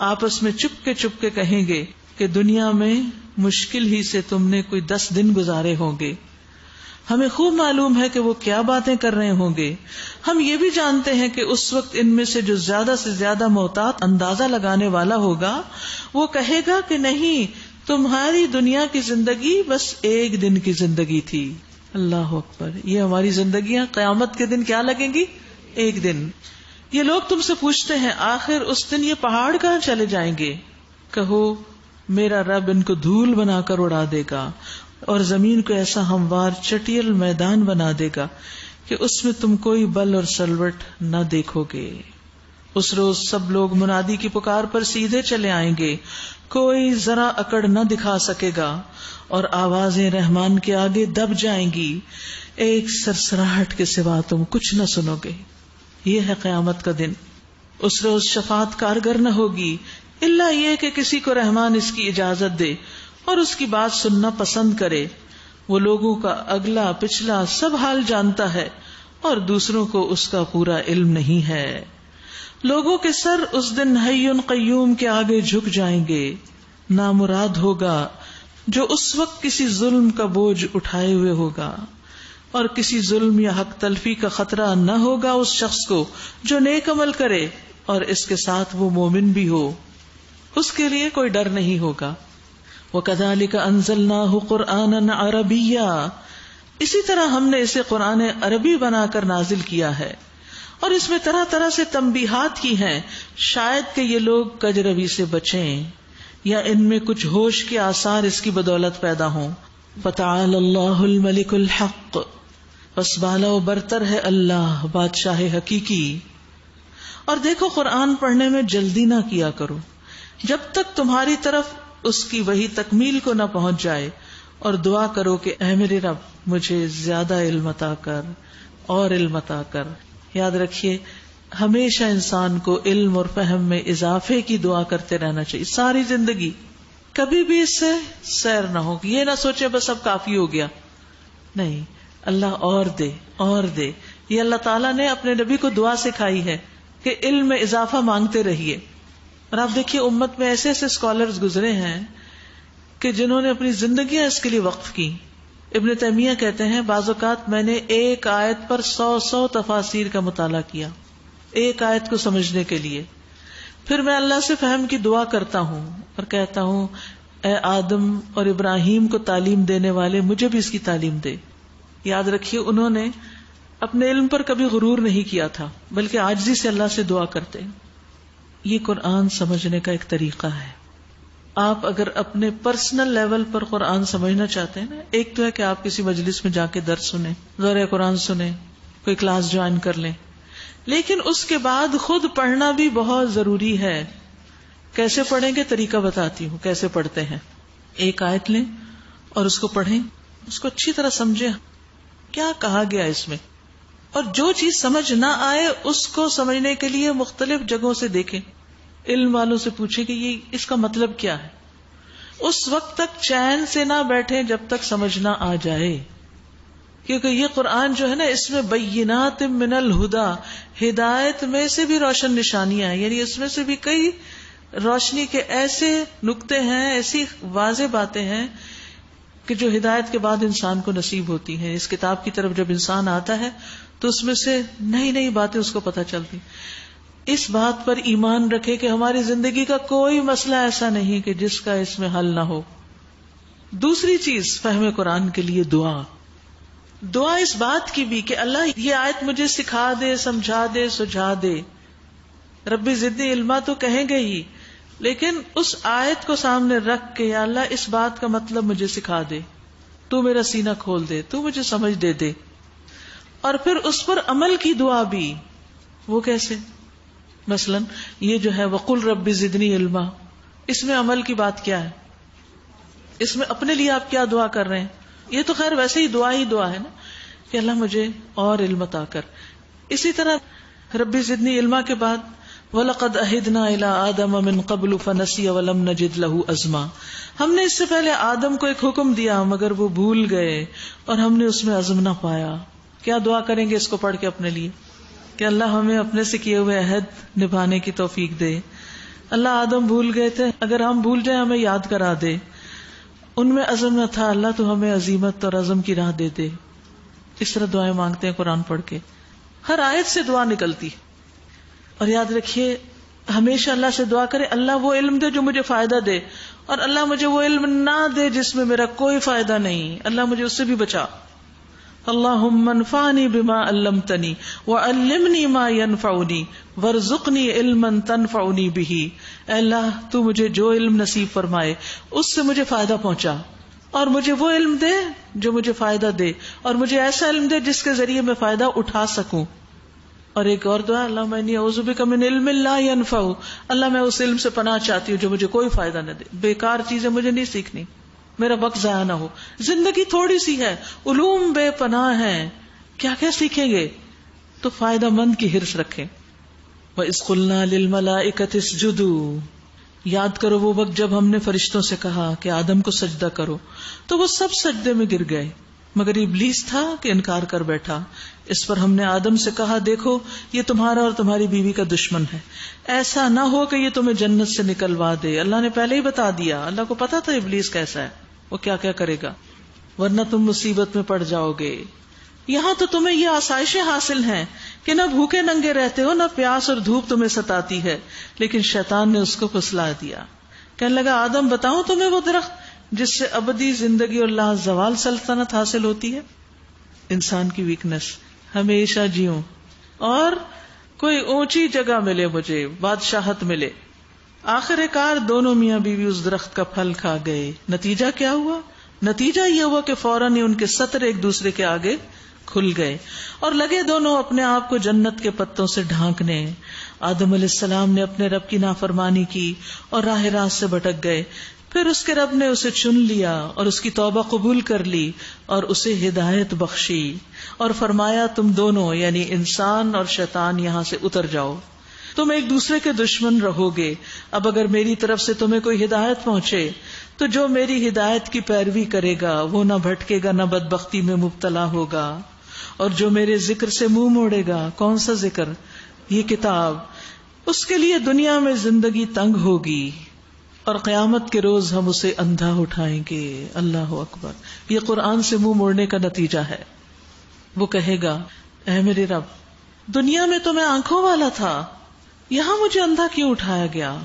Speaker 1: آپس میں چپ کے کہیں گے کہ دنیا میں مشکل ہی سے تم نے کوئی 10 دن گزارے ہوں گے. ہمیں خوب معلوم ہے کہ وہ کیا باتیں کر رہے ہوں گے. ہم یہ بھی جانتے ہیں کہ اس وقت ان میں سے جو زیادہ سے زیادہ محتاط اندازہ لگانے والا ہوگا وہ کہے گا کہ نہیں، تمہاری دنیا کی زندگی بس ایک دن کی زندگی تھی. اللہ اکبر. یہ ہماری زندگیاں قیامت کے دن کیا لگیں گی؟ ایک دن. یہ لوگ تم سے پوچھتے ہیں آخر اس دن یہ پہاڑ کہاں چلے جائیں گے؟ کہو میرا رب ان کو دھول بنا کر اڑا دے گا اور زمین کو ایسا ہموار چٹیل میدان بنا دے گا کہ اس میں تم کوئی بل اور سلوٹ نہ دیکھو گے. اس روز سب لوگ منادی کی پکار پر سیدھے چلے آئیں گے، کوئی ذرا اکڑ نہ دکھا سکے گا، اور آوازیں رحمان کے آگے دب جائیں گی، ایک سرسراہٹ کے سوا تم کچھ نہ سنو گے. یہ ہے قیامت کا دن. اس روز شفاعت کارگر نہ ہوگی الا یہ کہ کسی کو رحمان اس کی اجازت دے اور اس کی بات سننا پسند کرے. وہ لوگوں کا اگلا پچھلا سب حال جانتا ہے اور دوسروں کو اس کا پورا علم نہیں ہے. لوگوں کے سر اس دن حی قیوم کے آگے جھک جائیں گے. نامراد ہوگا جو اس وقت کسی ظلم کا بوجھ اٹھائے ہوئے ہوگا، اور کسی ظلم یا حق تلفی کا خطرہ نہ ہوگا اس شخص کو جو نیک عمل کرے اور اس کے ساتھ وہ مومن بھی ہو. اس کے لیے کوئی ڈر نہیں ہوگا. وَكَذَلِكَ أَنزَلْنَاهُ قُرْآنًا عَرَبِيًّا، اسی طرح ہم نے اسے قرآن عربی بنا کر نازل کیا ہے. اور اس میں طرح طرح سے تنبیہات کی ہیں، شاید کہ یہ لوگ کجروی سے بچیں یا ان میں کچھ ہوش کے آثار اس کی بدولت پیدا ہوں. فتعالی اللہ الملک الحق، پس بالا و برتر ہے اللہ بادشاہ حقیقی. اور دیکھو قرآن پڑھنے میں جلدی نہ کیا کرو جب تک تمہاری طرف اس کی وحی تکمیل کو نہ پہنچ جائے، اور دعا کرو کہ اے میرے رب مجھے زیادہ علم عطا کر اور علم عطا کر. یاد رکھیے ہمیشہ انسان کو علم اور فہم میں اضافے کی دعا کرتے رہنا چاہیے ساری زندگی. کبھی بھی اس سے سیر نہ ہو، یہ نہ سوچے بس اب کافی ہو گیا، نہیں، اللہ اور دے اور دے. یہ اللہ تعالیٰ نے اپنے نبی کو دعا سکھائی ہے کہ علم میں اضافہ مانگتے رہیے. اور آپ دیکھیے امت میں ایسے ایسے اسکالرز گزرے ہیں کہ جنہوں نے اپنی زندگیاں اس کے لیے وقف کی. ابن تیمیہ کہتے ہیں بعض اوقات میں نے ایک آیت پر 100 تفاسیر کا مطالعہ کیا ایک آیت کو سمجھنے کے لیے. پھر میں اللہ سے فہم کی دعا کرتا ہوں اور کہتا ہوں اے آدم اور ابراہیم کو تعلیم دینے والے مجھے بھی اس کی تعلیم دے. یاد رکھیے انہوں نے اپنے علم پر کبھی غرور نہیں کیا تھا بلکہ عاجزی سے اللہ سے دعا کرتے. یہ قرآن سمجھنے کا ایک طریقہ ہے. آپ اگر اپنے پرسنل لیول پر قرآن سمجھنا چاہتے ہیں نا، ایک تو ہے کہ آپ کسی مجلس میں جا کے درس سنیں، دورہ قرآن سنیں، کوئی کلاس جوائن کر لیں، لیکن اس کے بعد خود پڑھنا بھی بہت ضروری ہے. کیسے پڑھیں گے طریقہ بتاتی ہوں کیسے پڑھتے ہیں. ایک آیت لیں اور اس کو پڑھیں، اس کو اچھی طرح سمجھیں کیا کہا گیا اس میں، اور جو چیز سمجھ نہ آئے اس کو سمجھنے کے لیے مختلف جگہوں سے دیکھیں، علم والوں سے پوچھیں کہ یہ اس کا مطلب کیا ہے. اس وقت تک چین سے نہ بیٹھیں جب تک سمجھ نہ آ جائے، کیونکہ یہ قرآن جو ہے نا اس میں بینات من الہدا، ہدایت میں سے بھی روشن نشانیاں ہیں، یعنی اس میں سے بھی کئی روشنی کے ایسے نقطے ہیں، ایسی واضح باتیں ہیں کہ جو ہدایت کے بعد انسان کو نصیب ہوتی ہیں. اس کتاب کی طرف جب انسان آتا ہے تو اس میں سے نئی نئی باتیں اس کو پتہ چلتی. اس بات پر ایمان رکھے کہ ہماری زندگی کا کوئی مسئلہ ایسا نہیں کہ جس کا اس میں حل نہ ہو. دوسری چیز فہم قرآن کے لیے دعا. دعا اس بات کی بھی کہ اللہ یہ آیت مجھے سکھا دے، سمجھا دے، سجھا دے. ربی زدنی علما تو کہیں گے ہی، لیکن اس آیت کو سامنے رکھ کے یا اللہ اس بات کا مطلب مجھے سکھا دے، تو میرا سینہ کھول دے، تو مجھے سمجھ دے دے. اور پھر اس پر عمل کی دعا بھی. وہ کیسے؟ مثلا یہ جو ہے وقل رب زدنی علما، اس میں عمل کی بات کیا ہے؟ اس میں اپنے لیے آپ کیا دعا کر رہے ہیں؟ یہ تو خیر ویسے ہی دعا ہے نا کہ اللہ مجھے اور علم عطا کر. اسی طرح رب زدنی علما کے بعد وَلَقَدْ أَهِدْنَا إِلَىٰ آدَمَ مِن قَبْلُ فَنَسِيَ وَلَمْ نَجِدْ لَهُ عَزْمًا. ہم نے اس سے پہلے آدم کو ایک حکم دیا مگر وہ بھول گئے اور ہم نے اس میں عزم نہ پایا. کیا دعا کریں گے اس کو پڑھ کے اپنے لیے کہ اللہ ہمیں اپنے سے کیے ہوئے عہد نبھانے کی توفیق دے. اللہ آدم بھول گئے تھے، اگر ہم بھول جائیں ہمیں یاد کرا دے. ان میں عزم نہ تھا، اللہ تو ہمیں عزیمت اور عزم کی راہ دے دے. اس طرح دعائیں مانگتے ہیں قرآن پڑھ کے. ہر آیت سے دعا نکلتی. اور یاد رکھیے ہمیشہ اللہ سے دعا کرے اللہ وہ علم دے جو مجھے فائدہ دے، اور اللہ مجھے وہ علم نہ دے جس میں میرا کوئی فائدہ نہیں، اللہ مجھے اس سے بھی بچا. اللہم انفعنی بما علمتنی وعلمنی ما ینفعنی وارزقنی علما تنفعنی بہ. اے اللہ تو مجھے جو علم نصیب فرمائے اس سے مجھے فائدہ پہنچا، اور مجھے وہ علم دے جو مجھے فائدہ دے، اور مجھے ایسا علم دے جس کے ذریعے میں فائدہ اٹھا سکوں. اور ایک اور دعا اللہم انی اعوذ بک من علم لا ینفع. اللہ میں اس علم سے پناہ چاہتی ہوں جو مجھے کوئی فائدہ نہ دے، بیکار چیزیں مجھے نہیں سیکھنی، میرا وقت ضائع نہ ہو. زندگی تھوڑی سی ہے، علوم بے پناہ ہیں، کیا کیا سیکھیں گے؟ تو فائدہ مند کی حرص رکھیں. وَإِذْ قُلْنَا لِلْمَلَائِكَةِ اسْجُدُوا. یاد کرو وہ وقت جب ہم نے فرشتوں سے کہا کہ آدم کو سجدہ کرو تو وہ سب سجدے میں گر گئے مگر ابلیس تھا کہ انکار کر بیٹھا. اس پر ہم نے آدم سے کہا دیکھو یہ تمہارا اور تمہاری بیوی کا دشمن ہے، ایسا نہ ہو کہ یہ تمہیں جنت سے نکلوا دے. اللہ نے پہلے ہی بتا دیا، اللہ کو پتا تھا ابلیس کیسا ہے، وہ کیا کیا کرے گا، ورنہ تم مصیبت میں پڑ جاؤ گے. یہاں تو تمہیں یہ آسائشیں حاصل ہیں کہ نہ بھوکے ننگے رہتے ہو، نہ پیاس اور دھوپ تمہیں ستاتی ہے. لیکن شیطان نے اس کو پھسلا دیا، کہنے لگا آدم بتاؤں تمہیں وہ درخت جس سے ابدی زندگی اور لا زوال سلطنت حاصل ہوتی ہے. انسان کی ویکنس، ہمیشہ جیوں اور کوئی اونچی جگہ ملے مجھے، بادشاہت ملے. آخر کار دونوں میاں بیوی اس درخت کا پھل کھا گئے. نتیجہ کیا ہوا؟ نتیجہ یہ ہوا کہ فوراً ہی ان کے سطر ایک دوسرے کے آگے کھل گئے اور لگے دونوں اپنے آپ کو جنت کے پتوں سے ڈھانکنے. آدم علیہ السلام نے اپنے رب کی نافرمانی کی اور راہ راست سے بھٹک گئے. پھر اس کے رب نے اسے چن لیا اور اس کی توبہ قبول کر لی اور اسے ہدایت بخشی اور فرمایا تم دونوں یعنی انسان اور شیطان یہاں سے اتر جاؤ، تم ایک دوسرے کے دشمن رہو گے. اب اگر میری طرف سے تمہیں کوئی ہدایت پہنچے تو جو میری ہدایت کی پیروی کرے گا وہ نہ بھٹکے گا نہ بدبختی میں مبتلا ہوگا، اور جو میرے ذکر سے منہ موڑے گا، کون سا ذکر؟ یہ کتاب، اس کے لیے دنیا میں زندگی تنگ ہوگی اور قیامت کے روز ہم اسے اندھا اٹھائیں گے. اللہ اکبر. یہ قرآن سے منہ موڑنے کا نتیجہ ہے. وہ کہے گا اے میرے رب، دنیا میں تو میں آنکھوں والا تھا، یہاں مجھے اندھا کیوں اٹھایا گیا؟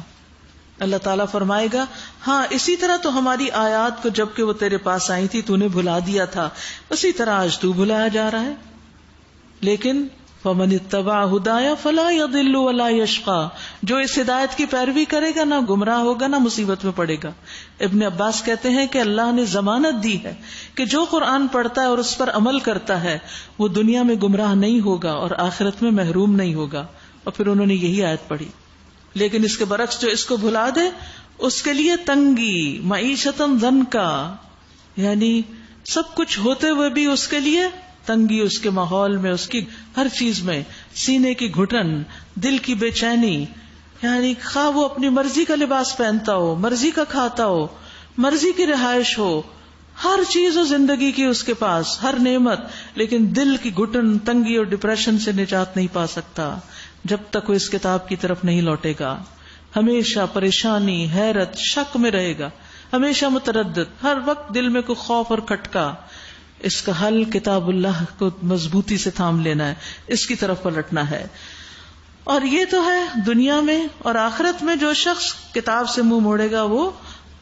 Speaker 1: اللہ تعالیٰ فرمائے گا ہاں اسی طرح تو ہماری آیات کو جب کہ وہ تیرے پاس آئی تھی تو نے بھلا دیا تھا، اسی طرح آج تو بھلایا جا رہا ہے. لیکن فَمَنِ اتَّبَعَ هُدَايَ فَلَا يَضِلُّ وَلَا يَشْقَى، جو اس ہدایت کی پیروی کرے گا نہ گمراہ ہوگا نہ مصیبت میں پڑے گا. ابن عباس کہتے ہیں کہ اللہ نے ضمانت دی ہے کہ جو قرآن پڑھتا ہے اور اس پر عمل کرتا ہے وہ دنیا میں گمراہ نہیں ہوگا اور آخرت میں محروم نہیں ہوگا. اور پھر انہوں نے یہی آیت پڑھی. لیکن اس کے برعکس جو اس کو بھلا دے اس کے لیے تنگی، معیشتاً ضنکا، یعنی سب کچھ ہوتے ہوئے بھی اس کے لیے تنگی، اس کے ماحول میں، اس کی ہر چیز میں سینے کی گھٹن، دل کی بے چینی، یعنی خواہ وہ اپنی مرضی کا لباس پہنتا ہو، مرضی کا کھاتا ہو، مرضی کی رہائش ہو، ہر چیز ہو زندگی کی اس کے پاس، ہر نعمت، لیکن دل کی گھٹن، تنگی اور ڈپریشن سے نجات نہیں پا سکتا جب تک وہ اس کتاب کی طرف نہیں لوٹے گا. ہمیشہ پریشانی، حیرت، شک میں رہے گا، ہمیشہ متردد، ہر وقت دل میں کوئی خوف اور کھٹکا. اس کا حل کتاب اللہ کو مضبوطی سے تھام لینا ہے، اس کی طرف پلٹنا ہے. اور یہ تو ہے دنیا میں، اور آخرت میں جو شخص کتاب سے منہ موڑے گا وہ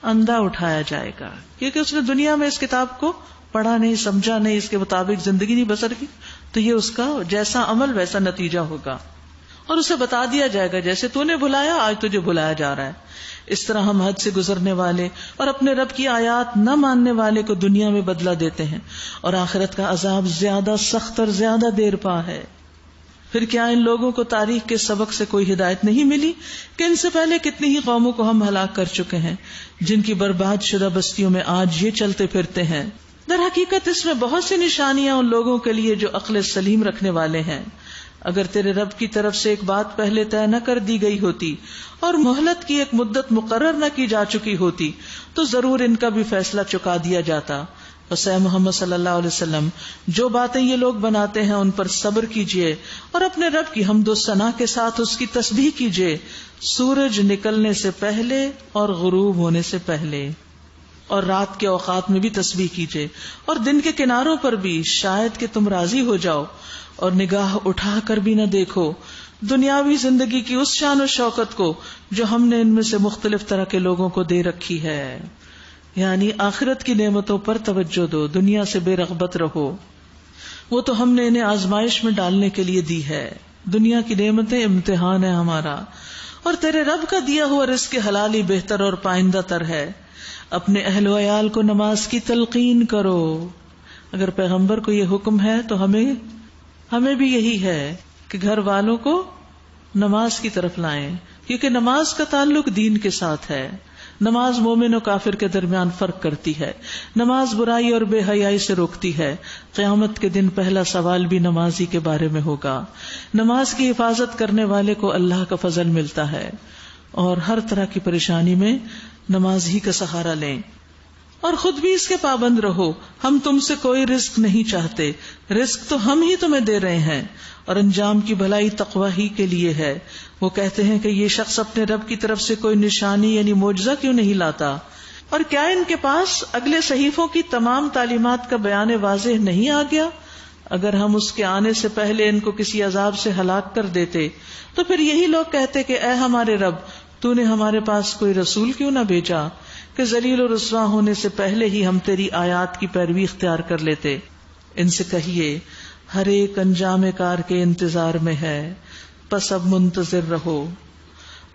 Speaker 1: اندھا اٹھایا جائے گا، کیونکہ اس نے دنیا میں اس کتاب کو پڑھا نہیں، سمجھا نہیں، اس کے مطابق زندگی نہیں بسر کی، تو یہ اس کا جیسا عمل ویسا نتیجہ ہوگا. اور اسے بتا دیا جائے گا جیسے تو نے بلایا آج تجھے بلایا جا رہا ہے. اس طرح ہم حد سے گزرنے والے اور اپنے رب کی آیات نہ ماننے والے کو دنیا میں بدلہ دیتے ہیں، اور آخرت کا عذاب زیادہ سخت اور زیادہ دیر پا ہے. پھر کیا ان لوگوں کو تاریخ کے سبق سے کوئی ہدایت نہیں ملی کہ ان سے پہلے کتنی ہی قوموں کو ہم ہلاک کر چکے ہیں جن کی برباد شدہ بستیوں میں آج یہ چلتے پھرتے ہیں. در حقیقت اس میں بہت سی نشانیاں ان لوگوں کے لیے جو عقل سلیم رکھنے والے ہیں. اگر تیرے رب کی طرف سے ایک بات پہلے طے نہ کر دی گئی ہوتی اور مہلت کی ایک مدت مقرر نہ کی جا چکی ہوتی تو ضرور ان کا بھی فیصلہ چکا دیا جاتا. بس اے محمد صلی اللہ علیہ وسلم، جو باتیں یہ لوگ بناتے ہیں ان پر صبر کیجئے اور اپنے رب کی حمد و ثنا کے ساتھ اس کی تسبیح کیجئے، سورج نکلنے سے پہلے اور غروب ہونے سے پہلے، اور رات کے اوقات میں بھی تسبیح کیجئے اور دن کے کناروں پر بھی، شاید کہ تم راضی ہو جاؤ اور نگاہ اٹھا کر بھی نہ دیکھو دنیاوی زندگی کی اس شان و شوکت کو جو ہم نے ان میں سے مختلف طرح کے لوگوں کو دے رکھی ہے. یعنی آخرت کی نعمتوں پر توجہ دو، دنیا سے بے رغبت رہو، وہ تو ہم نے انہیں آزمائش میں ڈالنے کے لیے دی ہے. دنیا کی نعمتیں امتحان ہے ہمارا، اور تیرے رب کا دیا ہوا رزق حلالی بہتر اور پائندہ تر ہے. اپنے اہل و عیال کو نماز کی تلقین کرو. اگر پیغمبر کو یہ حکم ہے تو ہمیں بھی یہی ہے کہ گھر والوں کو نماز کی طرف لائیں، کیونکہ نماز کا تعلق دین کے ساتھ ہے. نماز مومن و کافر کے درمیان فرق کرتی ہے. نماز برائی اور بے حیائی سے روکتی ہے. قیامت کے دن پہلا سوال بھی نمازی کے بارے میں ہوگا. نماز کی حفاظت کرنے والے کو اللہ کا فضل ملتا ہے، اور ہر طرح کی پریشانی میں نماز ہی کا سہارا لیں، اور خود بھی اس کے پابند رہو. ہم تم سے کوئی رزق نہیں چاہتے، رزق تو ہم ہی تمہیں دے رہے ہیں، اور انجام کی بھلائی تقوی ہی کے لیے ہے. وہ کہتے ہیں کہ یہ شخص اپنے رب کی طرف سے کوئی نشانی یعنی معجزہ کیوں نہیں لاتا؟ اور کیا ان کے پاس اگلے صحیفوں کی تمام تعلیمات کا بیان واضح نہیں آ گیا؟ اگر ہم اس کے آنے سے پہلے ان کو کسی عذاب سے ہلاک کر دیتے تو پھر یہی لوگ کہتے کہ اے ہمارے رب، تو نے ہمارے پاس کوئی رسول کیوں نہ بھیجا کہ ذلیل و رسوا ہونے سے پہلے ہی ہم تیری آیات کی پیروی اختیار کر لیتے. ان سے کہیے ہر ایک انجام کار کے انتظار میں ہے، پس اب منتظر رہو،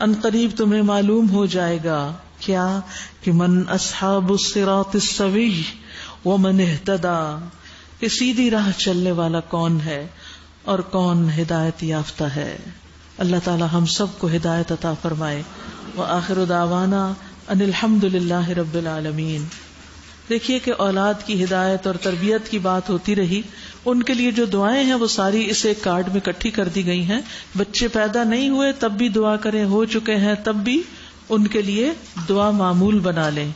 Speaker 1: ان قریب تمہیں معلوم ہو جائے گا کیا کہ من اصحاب الصراط السوی ومن اہتدی، کہ سیدھی راہ چلنے والا کون ہے اور کون ہدایت یافتہ ہے۔ اللہ تعالی ہم سب کو ہدایت عطا فرمائے۔ وآخر دعوانا ان الحمد للہ رب العالمین۔ دیکھیے کہ اولاد کی ہدایت اور تربیت کی بات ہوتی رہی، ان کے لیے جو دعائیں ہیں وہ ساری اس ایک کارڈ میں اکٹھی کر دی گئی ہیں۔ بچے پیدا نہیں ہوئے تب بھی دعا کریں، ہو چکے ہیں تب بھی ان کے لیے دعا معمول بنا لیں،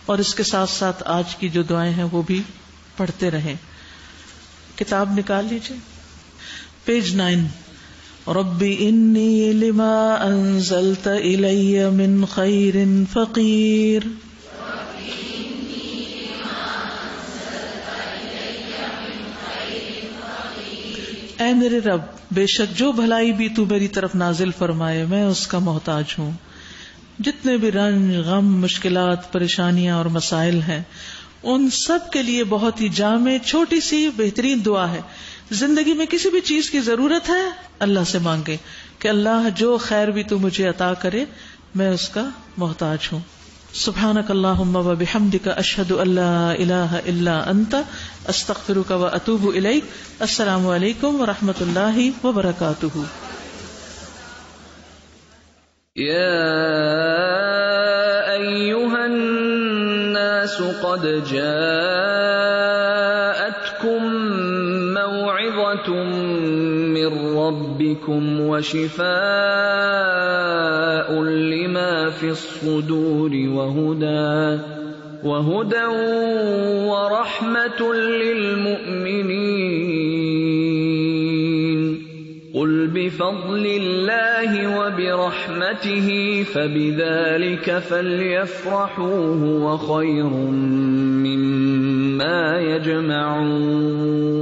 Speaker 1: اور اس کے ساتھ ساتھ آج کی جو دعائیں ہیں وہ بھی پڑھتے رہیں۔ کتاب نکال لیجیے، پیج 9۔ رب انی لما انزلت الی من خیر فقیر۔ اے میرے رب، بے شک جو بھلائی بھی تو میری طرف نازل فرمائے میں اس کا محتاج ہوں۔ جتنے بھی رنج، غم، مشکلات، پریشانیاں اور مسائل ہیں، ان سب کے لیے بہت ہی جامع چھوٹی سی بہترین دعا ہے۔ زندگی میں کسی بھی چیز کی ضرورت ہے، اللہ سے مانگے کہ اللہ جو خیر بھی تو مجھے عطا کرے میں اس کا محتاج ہوں۔ سبحانک اللہم وبحمدک، اشہد ان لا الہ الا انت، استغفرک واتوب الیک۔ السلام علیکم ورحمۃ اللہ وبرکاتہ۔
Speaker 3: یا ایھا الناس قد جاءتکم موعظۃ من ربکم وشفاء لما فی الصدور وہدی ورحمۃ للمؤمنین۔ قل بفضل اللہ وبرحمتہ فبذلک فلیفرحوا هو خیر مما یجمعون۔